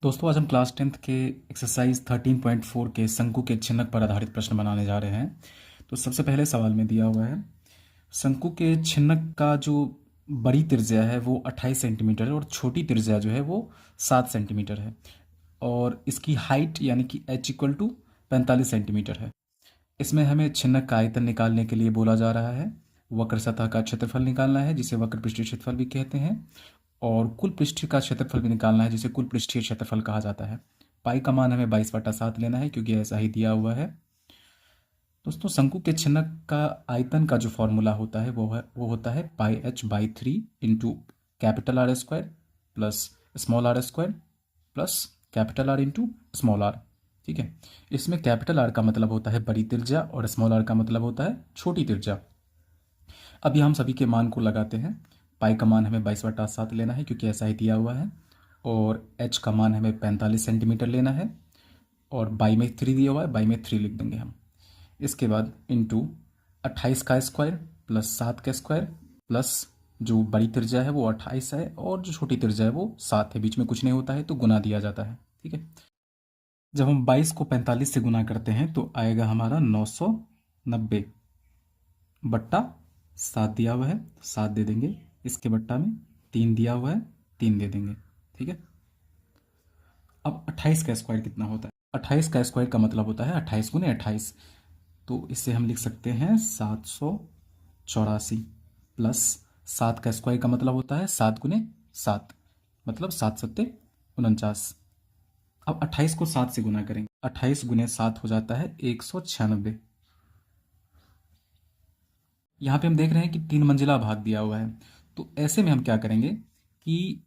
दोस्तों आज हम क्लास 10th के एक्सरसाइज 13.4 के शंकु के छिन्नक पर आधारित प्रश्न बनाने जा रहे हैं। तो सबसे पहले सवाल में दिया हुआ है शंकु के छिन्नक का जो बड़ी त्रिज्या है वो 28 सेंटीमीटर है और छोटी त्रिज्या जो है वो 7 सेंटीमीटर है और इसकी हाइट यानी कि h = 45 सेंटीमीटर है। इसमें हमें छिन्नक का आयतन निकालने के लिए बोला जा रहा है। वक्र सतह का क्षेत्रफल निकालना है जिसे वक्र पृष्ठीय क्षेत्रफल भी कहते हैं और कुल पृष्ठ का क्षेत्रफल भी निकालना है जिसे कुल पृष्ठीय क्षेत्रफल कहा जाता है। पाई का मान हमें 22/7 लेना है क्योंकि ऐसा ही दिया हुआ है। दोस्तों शंकु के छिन्नक का आयतन का जो फॉर्मूला होता है वो होता है πh/3 into capital R square plus small r square plus capital R into small r। ठीक है, इसमें कैपिटल R का मतलब होता है बड़ी त्रिज्या और स्मॉल r का मतलब होता है छोटी त्रिज्या। अभी हम सभी के मान को लगाते हैं। पाई का मान हमें 22/7 लेना है क्योंकि ऐसा ही दिया हुआ है और h का मान हमें 45 सेंटीमीटर लेना है और बाई में 3 दिया हुआ है, बाई में 3 लिख देंगे हम। इसके बाद इंटू 28 का स्क्वायर प्लस 7 का स्क्वायर प्लस जो बड़ी त्रिज्या है वो 28 है और जो छोटी त्रिज्या है वो 7 है, बीच में कुछ नहीं होता है तो गुना दिया जाता है। ठीक है, जब हम 22 को 45 से गुना करते हैं तो आएगा हमारा 990/7 दिया हुआ है, 7 दे देंगे। इसके बट्टा में 3 दिया हुआ है, 3 दे देंगे। ठीक है, अब 28 का स्क्वायर कितना होता है? 28 का स्क्वायर का मतलब होता है 28 गुने 28, तो इससे हम लिख सकते हैं 784 प्लस 7 का स्क्वायर का मतलब होता है 7 गुने 7 मतलब 7×7 = 49। अब 28 को 7 से गुना करेंगे, 28 गुने 7 हो जाता है 196। यहाँ पे हम देख रहे हैं कि 3 मंजिला भाग दिया हुआ है, तो ऐसे में हम क्या करेंगे कि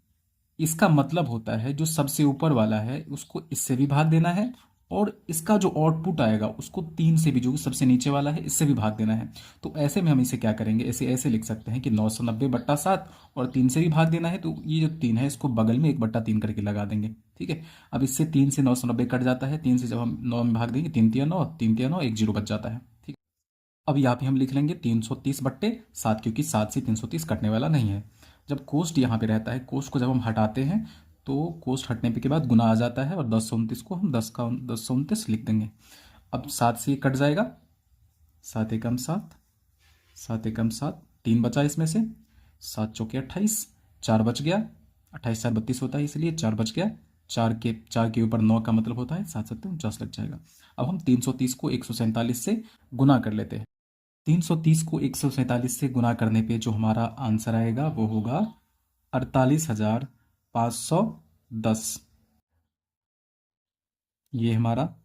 इसका मतलब होता है जो सबसे ऊपर वाला है उसको इससे भी भाग देना है और इसका जो आउटपुट आएगा उसको 3 से भी, जो सबसे नीचे वाला है, इससे भी भाग देना है। तो ऐसे में हम इसे क्या करेंगे, ऐसे लिख सकते हैं कि 990/7 और 3 से भी भाग देना है तो ये जो 3 है इसको बगल में 1/3 करके लगा देंगे। ठीक है, अब इससे 3 से 990 कट जाता है, 3 से जब हम 9 में भाग देंगे 3 तिया 9, 3 तिया 9, 1 0 बच जाता है। ठीक, अब यहाँ पे हम लिख लेंगे 330/7 क्योंकि 7 से 330 कटने वाला नहीं है। जब कोष्ट यहाँ पे रहता है, कोष्ट को जब हम हटाते हैं तो कोष्ट हटने के बाद गुना आ जाता है और 1029 को हम 10 लिख देंगे। अब 7 से ये कट जाएगा, 7 एकम 7, 7 एकम 7, 3 बचा इसमें से, 7 चौके 28, 4 बच गया, 28 4 32 होता है इसलिए 4 बच गया। 4 के ऊपर 9 का मतलब होता है 7 7 49 लग जाएगा। अब हम 330 को 147 से गुना कर लेते हैं। 330 को 147 से गुना करने पे जो हमारा आंसर आएगा वो होगा 48,510। ये हमारा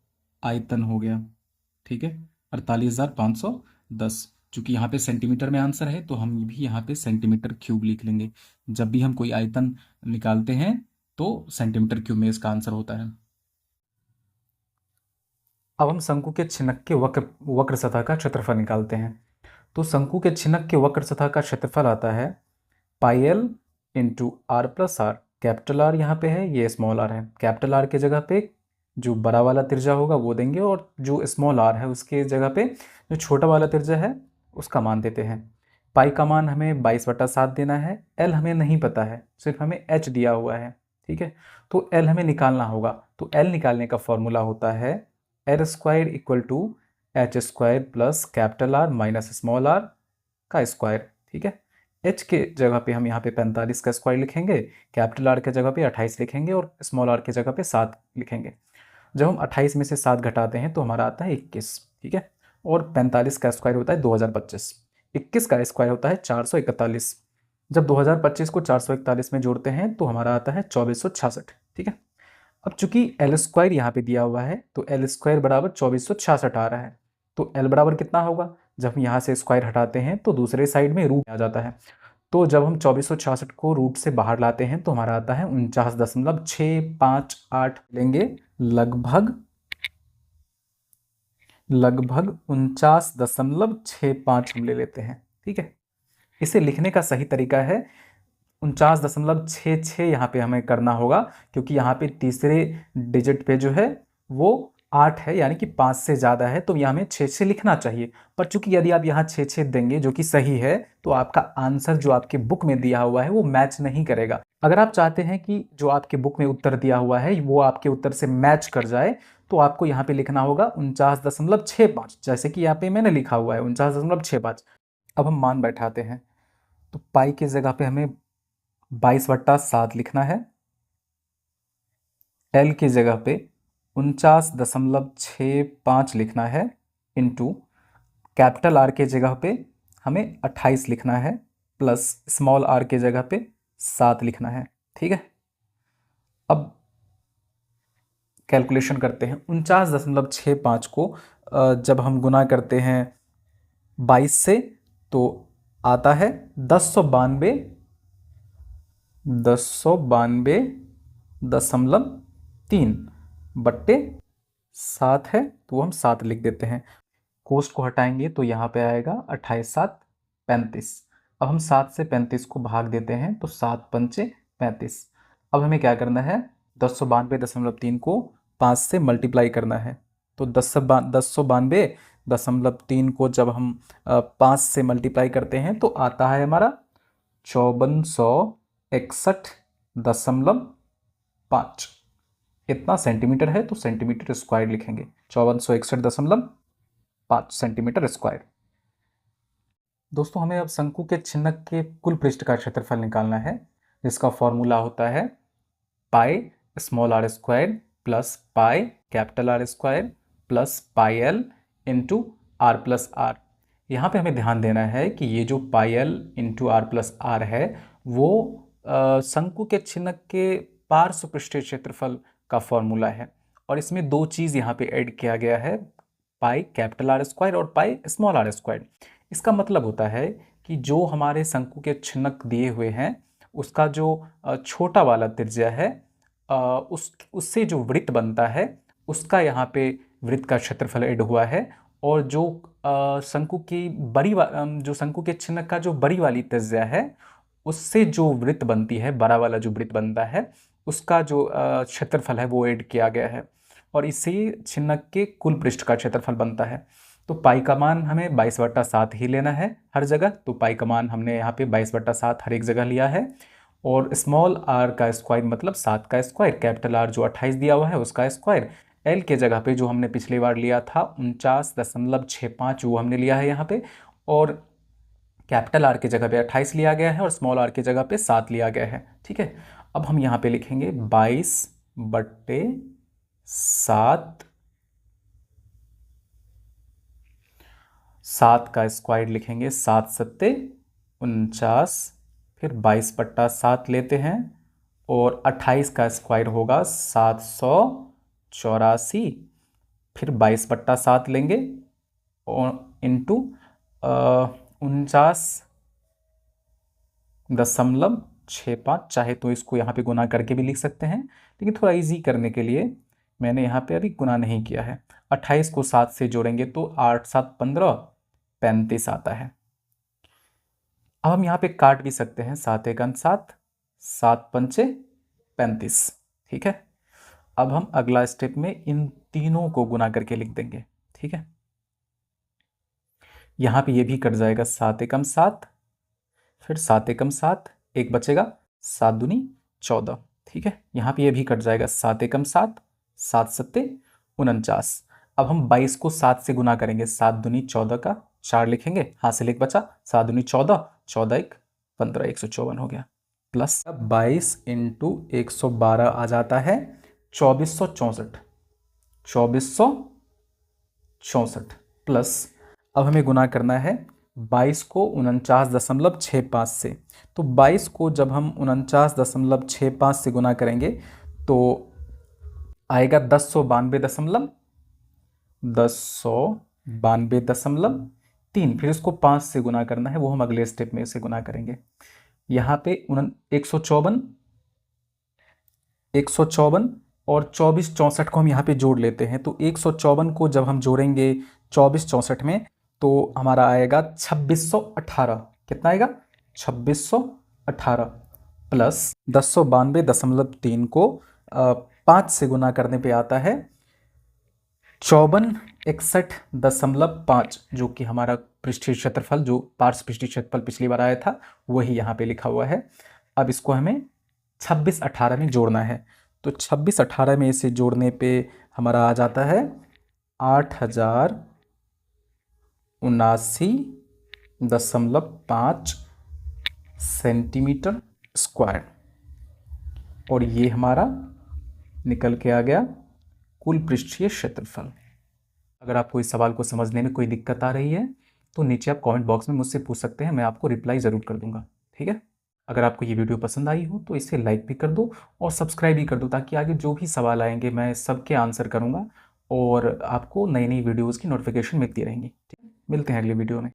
आयतन हो गया। ठीक है, 48,510। चूंकि यहाँ पे सेंटीमीटर में आंसर है तो हम भी यहाँ पे सेंटीमीटर क्यूब लिख लेंगे। जब भी हम कोई आयतन निकालते हैं तो सेंटीमीटर क्यूब में इसका आंसर होता है। अब हम शंकु के छिन्नक के वक्र सतह का क्षेत्रफल निकालते हैं। तो शंकु के छिन्नक के वक्र सतह का क्षेत्रफल आता है πl into R plus R. Capital R यहाँ पे है, ये स्मॉल आर है। कैपिटल आर के जगह पे जो बड़ा वाला त्रिज्या होगा वो देंगे और जो स्मॉल आर है उसके जगह पे जो छोटा वाला त्रिज्या है उसका मान देते हैं। पाई का मान हमें 22/7 देना है। एल हमें नहीं पता है, सिर्फ हमें एच दिया हुआ है। ठीक है, तो एल हमें निकालना होगा। तो एल निकालने का फॉर्मूला होता है R² = H² plus capital R minus small R का स्क्वायर। ठीक है, एच के जगह पे हम यहाँ पे 45 का स्क्वायर लिखेंगे, कैपिटल आर के जगह पे 28 लिखेंगे और स्मॉल आर के जगह पे 7 लिखेंगे। जब हम 28 में से 7 घटाते हैं तो हमारा आता है 21। ठीक है, और 45 का स्क्वायर होता है 2025, 21 का स्क्वायर होता है 441। जब 2025 को 441 में जोड़ते हैं तो हमारा आता है 2466। ठीक है, अब चूंकि L² यहाँ पे दिया हुआ है तो L² बराबर 2466 आ रहा है। तो L बराबर कितना होगा, जब हम यहाँ से स्क्वायर हटाते हैं तो दूसरे साइड में रूट आ जाता है। तो जब हम 2466 को रूट से बाहर लाते हैं तो हमारा आता है 49.658 लेंगे, लगभग 49.65 हम ले लेते हैं। ठीक है, इसे लिखने का सही तरीका है 49.66 यहाँ पे हमें करना होगा क्योंकि यहाँ पे तीसरे डिजिट पे जो है वो 8 है, यानी कि 5 से ज़्यादा है, तो यहाँ हमें 6 लिखना चाहिए। पर चूंकि यदि आप यहाँ 6 देंगे जो कि सही है, तो आपका आंसर जो आपके बुक में दिया हुआ है वो मैच नहीं करेगा। अगर आप चाहते हैं कि जो आपके बुक में उत्तर दिया हुआ है वो आपके उत्तर से मैच कर जाए, तो आपको यहाँ पे लिखना होगा 49.65, जैसे कि यहाँ पे मैंने लिखा हुआ है 49.65। अब हम मान बैठाते हैं, तो पाई की जगह पे हमें 22/7 लिखना है, एल की जगह पे 49.65 लिखना है, इंटू कैपिटल आर के जगह पे हमें 28 लिखना है, प्लस स्मॉल आर के जगह पे 7 लिखना है। ठीक है, अब कैलकुलेशन करते हैं। 49.65 को जब हम गुना करते हैं 22 से, तो आता है 1092.3 बट्टे 7 है, तो वो हम 7 लिख देते हैं। कोष्ट को हटाएंगे तो यहाँ पे आएगा 28×7 35। अब हम 7 से 35 को भाग देते हैं, तो 7×5 35। अब हमें क्या करना है, 1092.3 को 5 से मल्टीप्लाई करना है। तो 1092.3 को जब हम 5 से मल्टीप्लाई करते हैं तो आता है हमारा 5461.5। इतना सेंटीमीटर है, तो सेंटीमीटर स्क्वायर लिखेंगे, 5461.5 सेंटीमीटर स्क्वायर। दोस्तों, हमें अब शंकु के छिन्नक के कुल पृष्ठ का क्षेत्रफल निकालना है, जिसका फॉर्मूला होता है pi small R square plus pi capital R square plus pi L into R plus R. यहाँ पे हमें ध्यान देना है कि ये जो pi L into R plus R है वो शंकु के छिन्नक के पार्श्व पृष्ठीय क्षेत्रफल का फॉर्मूला है, और इसमें दो चीज़ यहाँ पे ऐड किया गया है, पाई कैपिटल आर स्क्वायर और पाई स्मॉल आर स्क्वायर। इसका मतलब होता है कि जो हमारे शंकु के छिन्नक दिए हुए हैं उसका जो छोटा वाला त्रिज्या है, उससे जो वृत्त बनता है उसका यहाँ पे वृत्त का क्षेत्रफल ऐड हुआ है, और जो शंकु की जो शंकु के छिन्नक का जो बड़ी वाली त्रिज्या है उससे जो वृत्त बनती है, बड़ा वाला जो वृत्त बनता है उसका जो क्षेत्रफल है वो ऐड किया गया है, और इससे छिन्नक के कुल पृष्ठ का क्षेत्रफल बनता है। तो पाई का मान हमें 22/7 ही लेना है हर जगह, तो पाई का मान हमने यहाँ पे 22/7 हर एक जगह लिया है। और स्मॉल आर का स्क्वायर मतलब 7 का स्क्वायर, कैपिटल आर जो 28 दिया हुआ है उसका स्क्वायर, एल के जगह पे जो हमने पिछली बार लिया था 49.65 वो हमने लिया है यहाँ पे, और कैपिटल आर की जगह पे 28 लिया गया है और स्मॉल आर की जगह पे 7 लिया गया है। ठीक है, अब हम यहाँ पे लिखेंगे 22/7, 7 का स्क्वायर लिखेंगे 7 सत्ते 49, फिर 22/7 लेते हैं, और 28 का स्क्वायर होगा 784, फिर 22/7 लेंगे और इंटू 49.65। चाहे तो इसको यहाँ पे गुना करके भी लिख सकते हैं, लेकिन थोड़ा इजी करने के लिए मैंने यहाँ पे अभी गुना नहीं किया है। 28 को 7 से जोड़ेंगे तो 8×7=15, 35 आता है। अब हम यहाँ पे काट भी सकते हैं, 7×1=7, 7×5=35। ठीक है, अब हम अगला स्टेप में इन तीनों को गुना करके लिख देंगे। ठीक है, यहाँ पे ये भी कट जाएगा, 7×1=7, फिर 7×1=7, एक बचेगा 7×2=14। ठीक है, यहाँ पे ये भी कट जाएगा, 7×1=7, 7 सत्ते 49। अब हम 22 को 7 से गुना करेंगे, 7×2=14 का 4 लिखेंगे, हाथ से लिख बचा 7×2=14, 14×1=15, 154 हो गया, प्लस 22 × 112 आ जाता है 2464, 2464 प्लस, अब हमें गुना करना है 22 को 49.65 से। तो 22 को जब हम 49.65 से गुना करेंगे तो आएगा 1092.3। फिर इसको 5 से गुना करना है, वो हम अगले स्टेप में इसे गुना करेंगे। यहाँ पे 154 और 2464 को हम यहाँ पे जोड़ लेते हैं, तो 154 को जब हम जोड़ेंगे 2464 में तो हमारा आएगा 2618। कितना आएगा? 2618 प्लस 1092.3 को 5 से गुना करने पे आता है 5461.5 जो कि हमारा पृष्ठीय क्षेत्रफल, जो पार्श्व पृष्ठीय क्षेत्रफल पिछली बार आया था वही यहाँ पे लिखा हुआ है। अब इसको हमें 2618 में जोड़ना है। तो 2618 में इसे जोड़ने पे हमारा आ जाता है 8079.5 सेंटीमीटर स्क्वायर, और ये हमारा निकल के आ गया कुल पृष्ठीय क्षेत्रफल। अगर आपको इस सवाल को समझने में कोई दिक्कत आ रही है तो नीचे आप कमेंट बॉक्स में मुझसे पूछ सकते हैं, मैं आपको रिप्लाई ज़रूर कर दूंगा। ठीक है, अगर आपको ये वीडियो पसंद आई हो तो इसे लाइक भी कर दो और सब्सक्राइब भी कर दो, ताकि आगे जो भी सवाल आएंगे मैं सबके आंसर करूँगा और आपको नई नई वीडियोज़ की नोटिफिकेशन मिलती रहेंगी। ठीक है, मिलते हैं अगले वीडियो में।